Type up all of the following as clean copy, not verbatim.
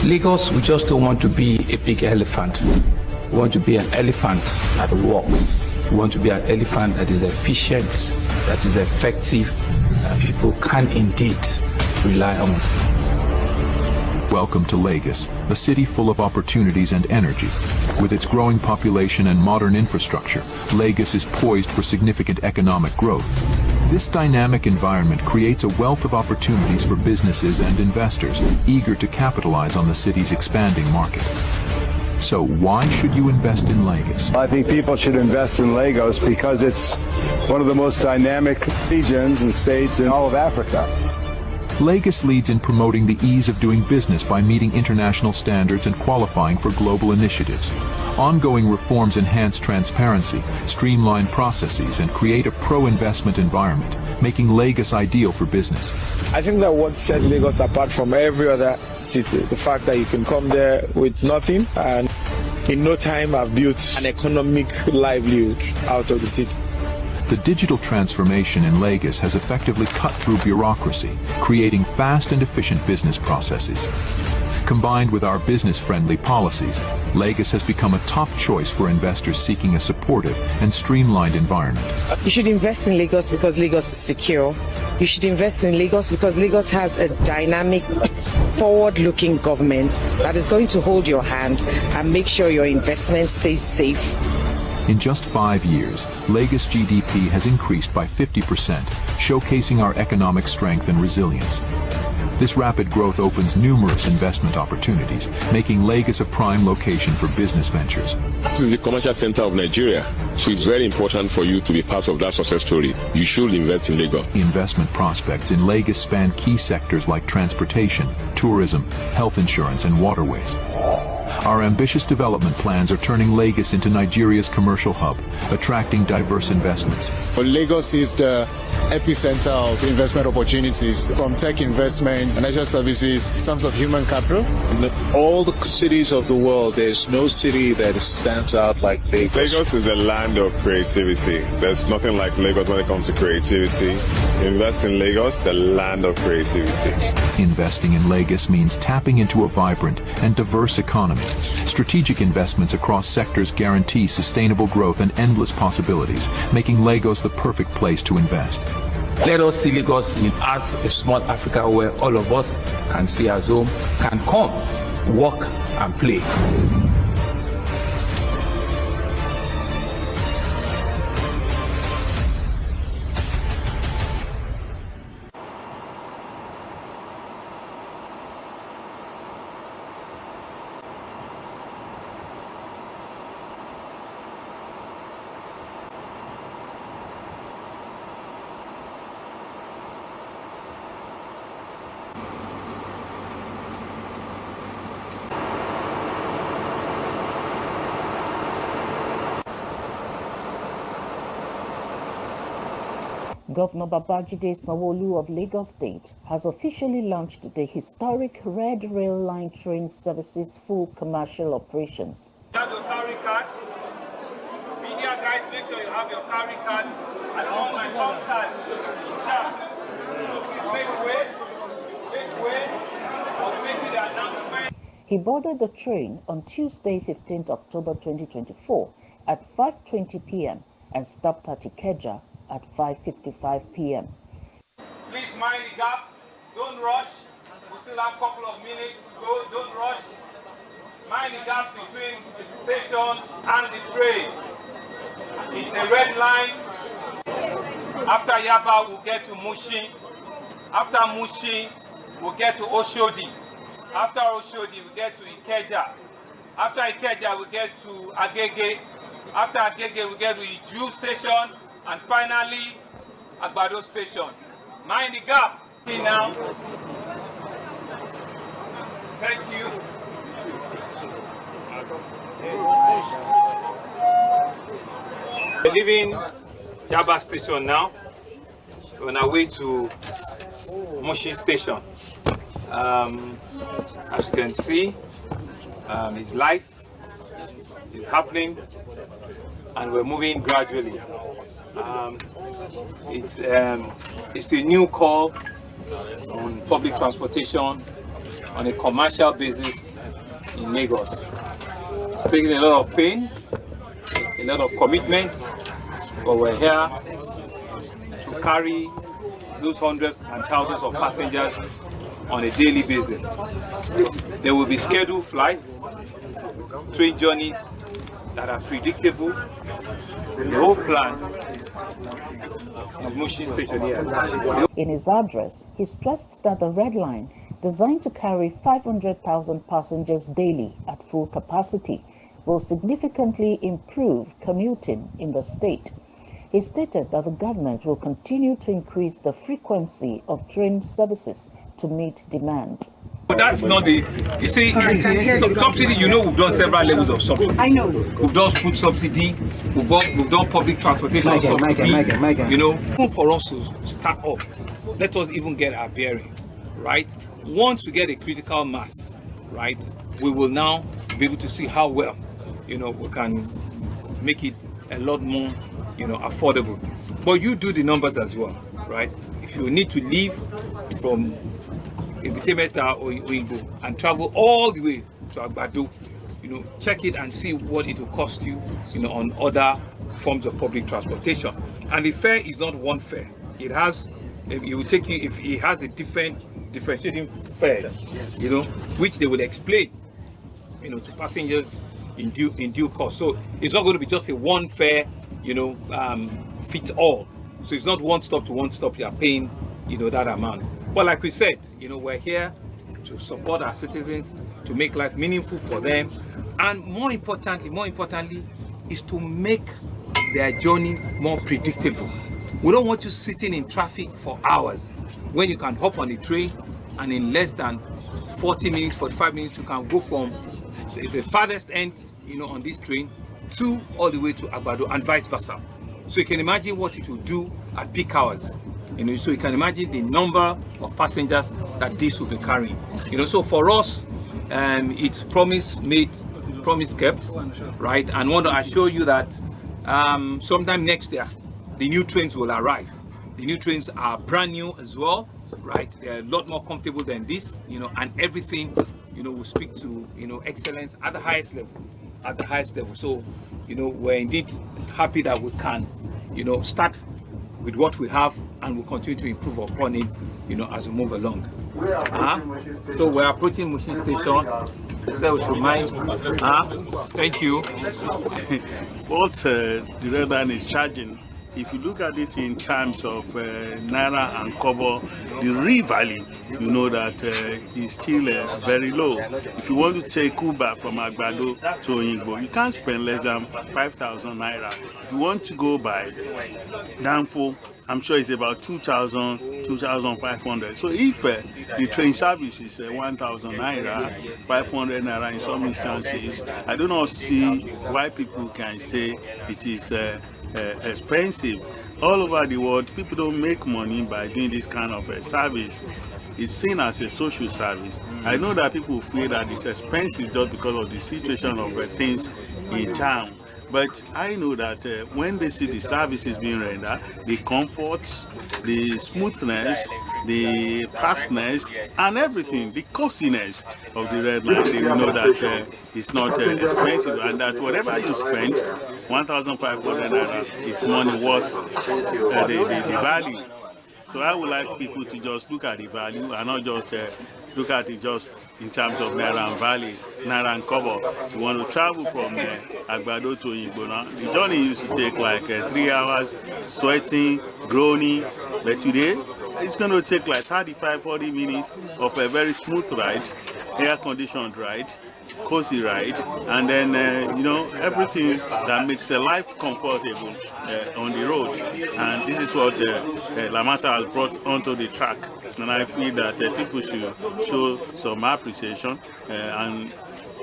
Lagos, we just don't want to be a big elephant. We want to be an elephant that works. We want to be an elephant that is efficient, that is effective, that people can indeed rely on. Welcome to Lagos, a city full of opportunities and energy. With its growing population and modern infrastructure, Lagos is poised for significant economic growth. This dynamic environment creates a wealth of opportunities for businesses and investors, eager to capitalize on the city's expanding market. So why should you invest in Lagos? I think people should invest in Lagos because it's one of the most dynamic regions and states in all of Africa. Lagos leads in promoting the ease of doing business by meeting international standards and qualifying for global initiatives. Ongoing reforms enhance transparency, streamline processes, and create a pro-investment environment, making Lagos ideal for business. I think that what sets Lagos apart from every other city is the fact that you can come there with nothing and in no time have built an economic livelihood out of the city. The digital transformation in Lagos has effectively cut through bureaucracy, creating fast and efficient business processes. Combined with our business-friendly policies, Lagos has become a top choice for investors seeking a supportive and streamlined environment. You should invest in Lagos because Lagos is secure. You should invest in Lagos because Lagos has a dynamic, forward-looking government that is going to hold your hand and make sure your investment stays safe. In just 5 years, Lagos GDP has increased by 50%, showcasing our economic strength and resilience. This rapid growth opens numerous investment opportunities, making Lagos a prime location for business ventures. This is the commercial center of Nigeria, so it's very important for you to be part of that success story. You should invest in Lagos. The investment prospects in Lagos span key sectors like transportation, tourism, health insurance, and waterways. Our ambitious development plans are turning Lagos into Nigeria's commercial hub, attracting diverse investments. Lagos is the epicenter of investment opportunities, from tech investments, financial services, in terms of human capital. In all the cities of the world, there's no city that stands out like Lagos. Lagos is a land of creativity. There's nothing like Lagos when it comes to creativity. Invest in Lagos, the land of creativity. Investing in Lagos means tapping into a vibrant and diverse economy. Strategic investments across sectors guarantee sustainable growth and endless possibilities, making Lagos the perfect place to invest. Let us see Lagos as a small Africa where all of us can see as home, can come, work and play. Governor Babajide Sanwo-Olu of Lagos State has officially launched the historic Red Rail Line train services full commercial operations. You have your carry card. Media guys, make sure you have your carry card and all my contacts. Make way. I'll make you the announcement. He boarded the train on Tuesday, 15th October 2024 at 5:20 p.m. and stopped at Ikeja at 5:55 p.m. Please mind the gap. Don't rush. We still have a couple of minutes to go. Don't rush. Mind the gap between the station and the train. It's a red line. After Yaba, we'll get to Mushi. After Mushi, we'll get to Oshodi. After Oshodi, we'll get to Ikeja. After Ikeja, we'll get to Agege. After Agege, we'll get to Iju station. And finally, Agbado station. Mind the gap. See now. Thank you. We're leaving Yaba station now. We're on our way to Mushi station. As you can see, his life is happening, and we're moving gradually. It's a new call on public transportation on a commercial basis in Lagos. It's taking a lot of pain, a lot of commitment, but we're here to carry those hundreds and thousands of passengers on a daily basis. There will be scheduled flights, train journeys that are predictable. The whole plan is Massey Station here. In his address, he stressed that the Red Line, designed to carry 500,000 passengers daily at full capacity, will significantly improve commuting in the state. He stated that the government will continue to increase the frequency of train services to meet demand. But that's not the, you see, subsidy, you know, we've done several levels of subsidy. I know. We've done food subsidy, we've done public transportation subsidy, you know. For us to start up, let us even get our bearing, right? Once we get a critical mass, right, we will now be able to see how well, you know, we can make it a lot more, you know, affordable. But you do the numbers as well, right? If you need to leave from Ibitemeta or Igbo and travel all the way to Agbado, you know, check it and see what it will cost you, you know, on other forms of public transportation. And the fare is not one fare. It has, it will take you, if it has a differentiating fare, you know, which they will explain, you know, to passengers in due course. So it's not going to be just a one fare, you know, fit all. So it's not one stop to one stop. You are paying, you know, that amount. But like we said, you know, we're here to support our citizens, to make life meaningful for them, and more importantly, is to make their journey more predictable. We don't want you sitting in traffic for hours when you can hop on the train and in less than 40 minutes, 45 minutes, you can go from the farthest end, you know, on this train to all the way to Agbado and vice versa. So you can imagine what it will do at peak hours. You know, so you can imagine the number of passengers that this will be carrying. You know, so for us, it's promise made, promise kept, right? And I want to assure you that sometime next year, the new trains will arrive. The new trains are brand new as well, right? They're a lot more comfortable than this, you know, and everything, you know, will speak to, you know, excellence at the highest level. So, you know, we're indeed happy that we can, you know, start with what we have, and we'll continue to improve upon it, you know, as we move along. So we're approaching Massey Station. So we should mind. Thank you. What the Red Line is charging, if you look at it in terms of Naira and Kobo, the real value, you know that is still very low. If you want to take Uber from Agbado to Oyingbo, you can't spend less than 5,000 Naira. If you want to go by Danfo, I'm sure it's about 2,000, 2,500. So if the train service is 1,000 Naira, 500 Naira in some instances, I do not see why people can say it is expensive. All over the world, people don't make money by doing this kind of service. It's seen as a social service. I know that people feel that it's expensive just because of the situation of things in town. But I know that when they see the services being rendered, the comforts, the smoothness, the fastness, and everything, the coziness of the Red Line, they know that it's not expensive, and that whatever you spend, 1,500 Naira is money worth the value. So I would like people to just look at the value and not just look at it just in terms of Naira and Valley, Naira and Kobo. You want to travel from Agbado to Oyingbo now. The journey used to take like 3 hours, sweating, groaning, but today it's going to take like 35-40 minutes of a very smooth ride, air-conditioned ride, cozy ride, and then you know, everything that makes life comfortable on the road. And this is what Lamata has brought onto the track, and I feel that people should show some appreciation, and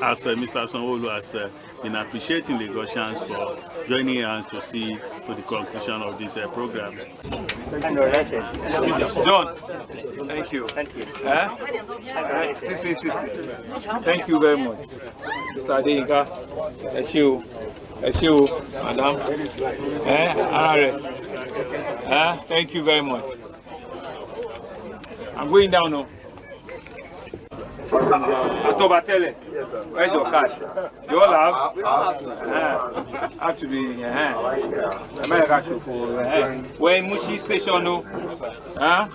as Mr. Sanwo-Olu has been appreciating Lagosians for joining hands to see to the conclusion of this program. John, thank you. Thank you. Thank you very much. Mr. Adeyinka, Madam. RS. Thank you very much. I'm going down now. Atobatele. Yes, sir. Where's your card? You all have? We all have. Have to be. America should for. We're in Mushi station, no? Huh?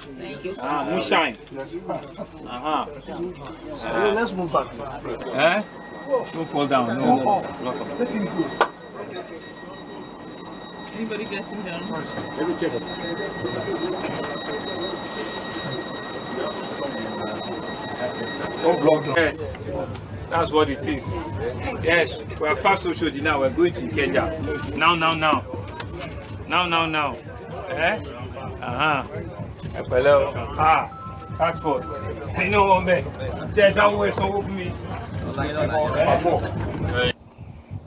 Mushine. Let's move back. Don't fall down. No. Let him go. Anybody guessing down? Let me check this. Yes, that's what it is. Yes, we are past Oshodi now. We're going to Ikeja. Now. Hello. Passport. I know one man. That way, so for me.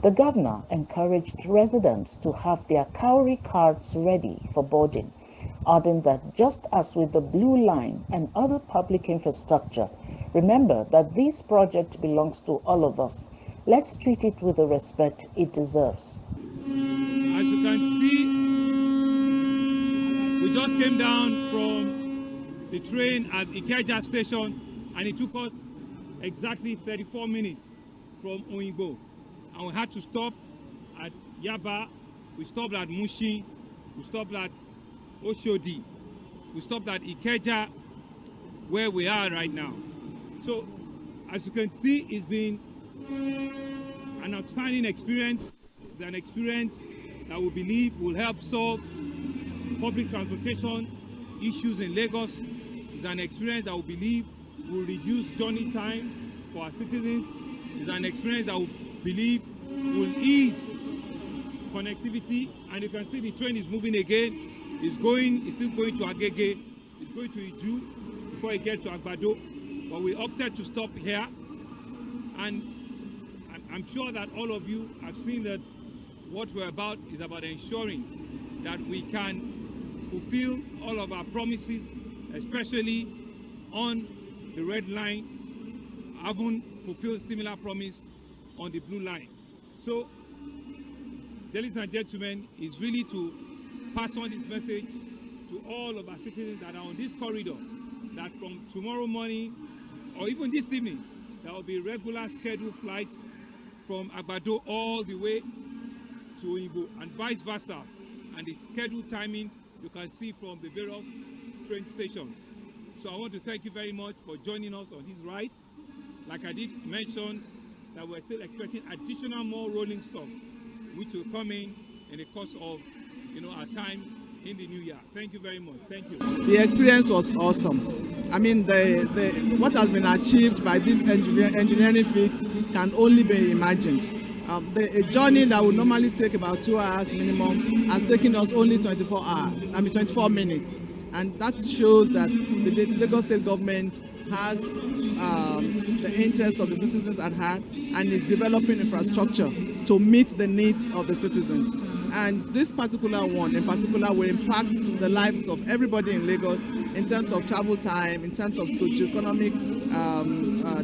The governor encouraged residents to have their Cowrie cards ready for boarding, adding that just as with the Blue Line and other public infrastructure, remember that this project belongs to all of us. Let's treat it with the respect it deserves. As you can see, we just came down from the train at Ikeja station, and it took us exactly 34 minutes from Oyinbo. And we had to stop at Yaba, we stopped at Mushi, we stopped at Oshodi, we stopped at Ikeja, where we are right now. So, as you can see, it's been an outstanding experience. It's an experience that we believe will help solve public transportation issues in Lagos. It's an experience that we believe will reduce journey time for our citizens. It's an experience that we believe will ease connectivity, and you can see the train is moving again. It's still going to Agege, it's going to Iju before it gets to Agbado, but we opted to stop here, and I'm sure that all of you have seen that what we're about is about ensuring that we can fulfill all of our promises, especially on the red line. I haven't fulfilled similar promise on the blue line. So, ladies and gentlemen, is really to pass on this message to all of our citizens that are on this corridor, that from tomorrow morning or even this evening, there will be regular scheduled flights from Agbado all the way to Oyinbo and vice versa. And the scheduled timing you can see from the various train stations. So I want to thank you very much for joining us on this ride. Like I did mention, that we're still expecting additional more rolling stock, which will come in the course of our time in the new year. Thank you very much. Thank you. The experience was awesome. I mean, what has been achieved by this engineering feat can only be imagined. A journey that would normally take about 2 hours minimum has taken us only 24 minutes. And that shows that the Lagos State government has the interests of the citizens at heart and is developing infrastructure to meet the needs of the citizens. And this particular one in particular will impact the lives of everybody in Lagos in terms of travel time, in terms of socioeconomic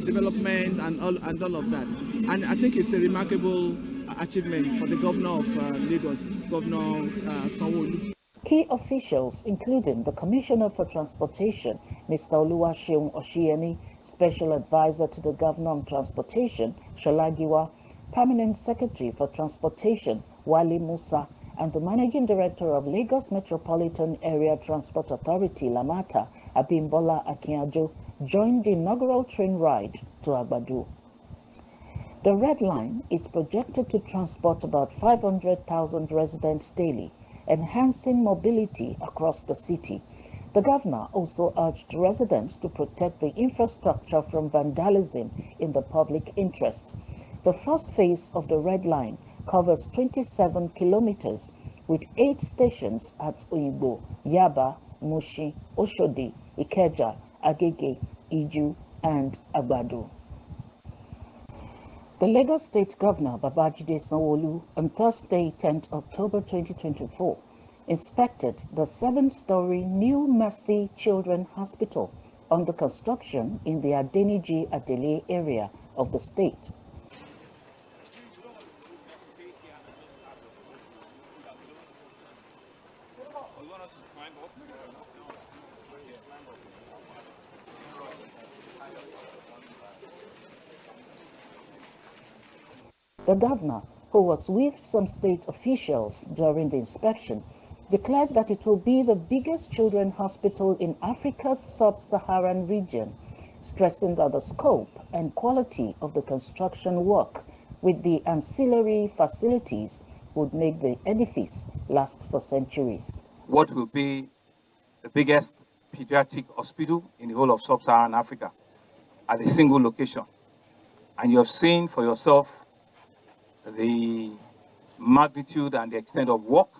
development and all of that. And I think it's a remarkable achievement for the governor of Lagos, Governor Sanwo-Olu. Key officials, including the Commissioner for Transportation, Mr. Oluwaseun Oshieni, Special Advisor to the Governor on Transportation, Sholagiwa, Permanent Secretary for Transportation, Wale Musa, and the Managing Director of Lagos Metropolitan Area Transport Authority, Lamata, Abimbola Akinyajo, joined the inaugural train ride to Agbado. The Red Line is projected to transport about 500,000 residents daily, enhancing mobility across the city. The governor also urged residents to protect the infrastructure from vandalism in the public interest. The first phase of the Red Line covers 27 kilometers with 8 stations at Oyinbo, Yaba, Mushi, Oshodi, Ikeja, Agege, Iju, and Agbado. The Lagos State Governor Babajide Sanwo-Olu on Thursday, 10th October 2024, inspected the 7-story new Massey Children's Hospital under construction in the Adeniji Adele area of the state. The governor, who was with some state officials during the inspection, declared that it will be the biggest children's hospital in Africa's sub-Saharan region, stressing that the scope and quality of the construction work with the ancillary facilities would make the edifice last for centuries. What will be the biggest pediatric hospital in the whole of sub-Saharan Africa at a single location. And you have seen for yourself the magnitude and the extent of work,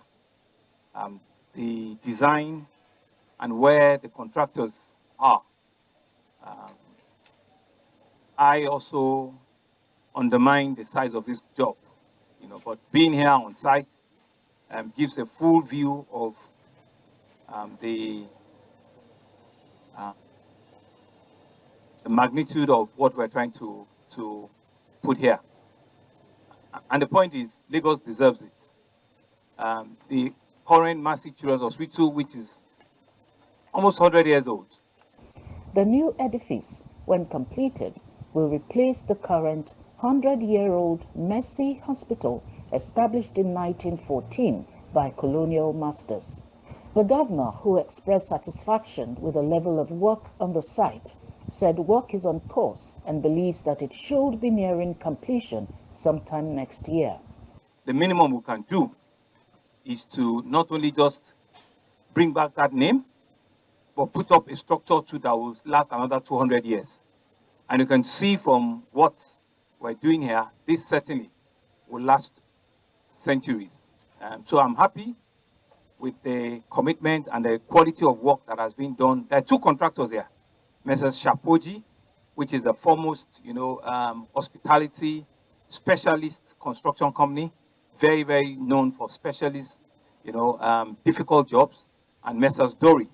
the design, and where the contractors are. I also undermine the size of this job, but being here on site gives a full view of the magnitude of what we're trying to put here. And the point is, Lagos deserves it. The current Massey Children's Hospital, which is almost 100 years old. The new edifice, when completed, will replace the current 100-year-old Massey Hospital established in 1914 by colonial masters. The governor, who expressed satisfaction with the level of work on the site, said work is on course and believes that it should be nearing completion sometime next year. The minimum we can do is to not only just bring back that name, but put up a structure too that will last another 200 years. And you can see from what we're doing here, this certainly will last centuries. So I'm happy with the commitment and the quality of work that has been done. There are two contractors here. Messrs. Shapoji, which is the foremost, hospitality specialist construction company, very, very known for specialist, difficult jobs, and Messrs. Dory,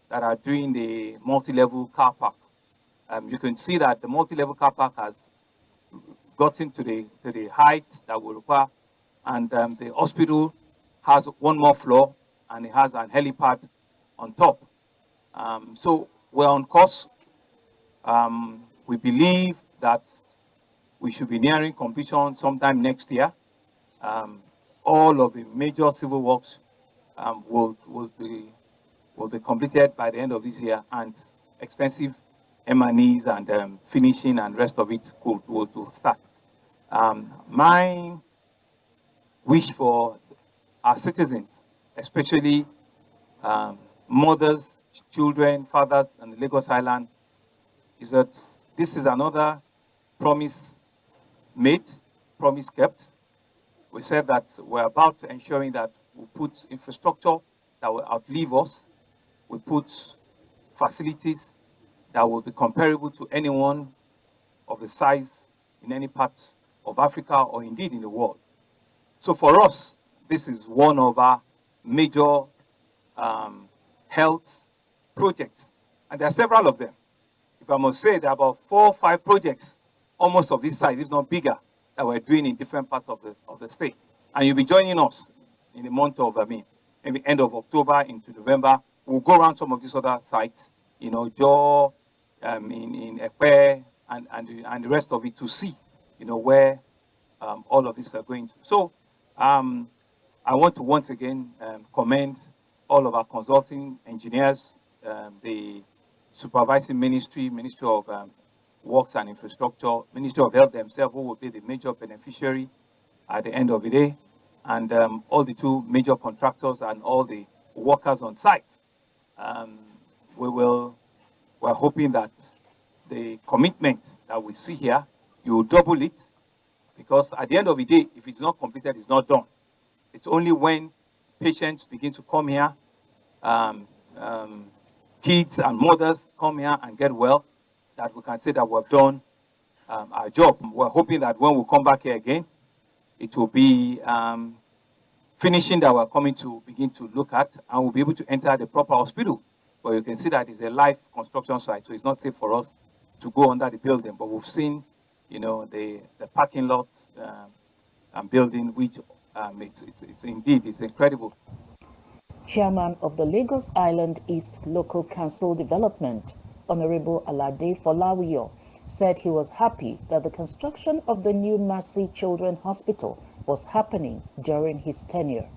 that are doing the multi-level car park. You can see that the multi-level car park has gotten to the height that will require, and the hospital has one more floor, and it has an helipad on top. So we're on course. We believe that we should be nearing completion sometime next year. All of the major civil works will be completed by the end of this year, and extensive M&Es and finishing and rest of it will start. My wish for our citizens, especially mothers, children, fathers on the Lagos Island, is that this is another promise made, promise kept. We said that we're about ensuring that we put infrastructure that will outlive us. We put facilities that will be comparable to anyone of the size in any part of Africa or indeed in the world. So for us, this is one of our major health projects, and there are several of them. If I must say, there are about 4 or 5 projects, almost of this size, if not bigger, that we're doing in different parts of the state. And you'll be joining us in the month of, maybe end of October into November. We'll go around some of these other sites, Jaw, in Ekpe, and the rest of it to see, where all of this are going to. So I want to once again commend all of our consulting engineers, the supervising ministry, Ministry of Works and Infrastructure, Ministry of Health themselves, who will be the major beneficiary at the end of the day, and all the 2 major contractors and all the workers on site. We're hoping that the commitment that we see here, you will double it, because at the end of the day, if it's not completed, it's not done. It's only when patients begin to come here, kids and mothers come here and get well, that we can say that we've done our job. We're hoping that when we come back here again, it will be finishing that we're coming to begin to look at, and we'll be able to enter the proper hospital. But you can see that it's a live construction site, so it's not safe for us to go under the building. But we've seen, the parking lot and building, which it's indeed, it's incredible. Chairman of the Lagos Island East Local Council Development, Honorable Alade Folawiyo, said he was happy that the construction of the new Massey Children's Hospital was happening during his tenure.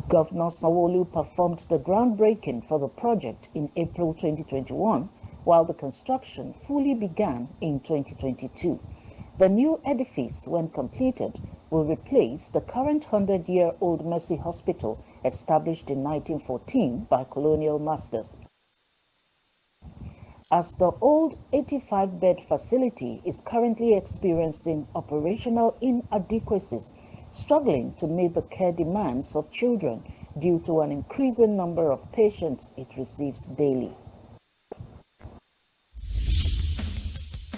Governor Sanwo-Olu performed the groundbreaking for the project in April 2021, while the construction fully began in 2022. The new edifice, when completed, will replace the current 100-year-old Massey Hospital established in 1914 by colonial masters. As the old 85-bed facility is currently experiencing operational inadequacies, struggling to meet the care demands of children due to an increasing number of patients it receives daily.